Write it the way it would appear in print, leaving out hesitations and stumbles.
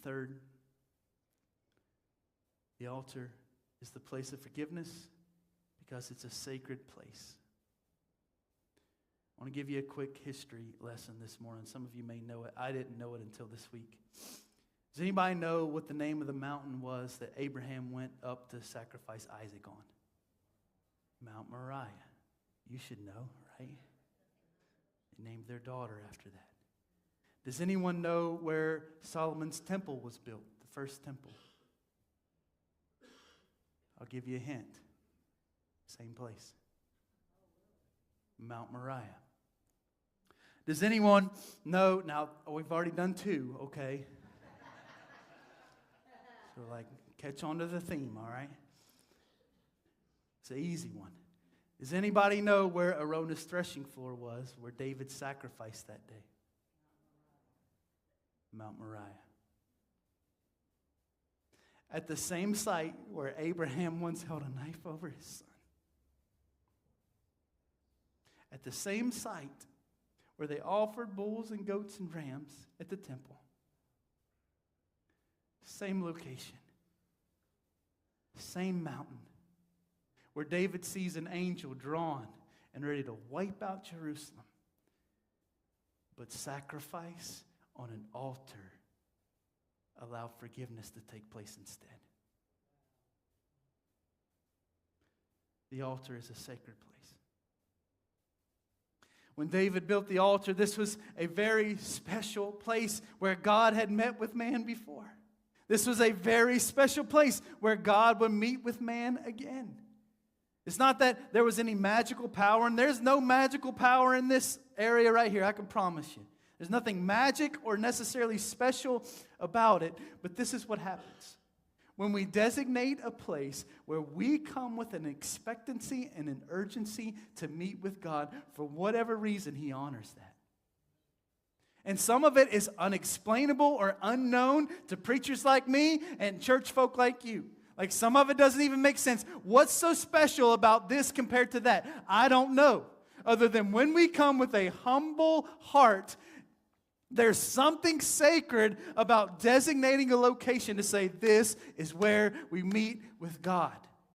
third, the altar is the place of forgiveness because it's a sacred place. I want to give you a quick history lesson this morning. Some of you may know it. I didn't know it until this week. Does anybody know what the name of the mountain was that Abraham went up to sacrifice Isaac on? Mount Moriah. You should know, right? They named their daughter after that. Does anyone know where Solomon's temple was built, the first temple? I'll give you a hint. Same place. Mount Moriah. Does anyone know? Now, we've already done two, okay? So, catch on to the theme, all right? It's an easy one. Does anybody know where Araunah's threshing floor was, where David sacrificed that day? Mount Moriah. At the same site where Abraham once held a knife over his son. At the same site where they offered bulls and goats and rams at the temple. Same location. Same mountain. Where David sees an angel drawn and ready to wipe out Jerusalem. But sacrifice on an altar allowed forgiveness to take place instead. The altar is a sacred place. When David built the altar, this was a very special place where God had met with man before. This was a very special place where God would meet with man again. It's not that there was any magical power, and there's no magical power in this area right here, I can promise you. There's nothing magic or necessarily special about it, but this is what happens. When we designate a place where we come with an expectancy and an urgency to meet with God, for whatever reason, He honors that. And some of it is unexplainable or unknown to preachers like me and church folk like you. Like some of it doesn't even make sense. What's so special about this compared to that? I don't know. Other than when we come with a humble heart, there's something sacred about designating a location to say this is where we meet with God.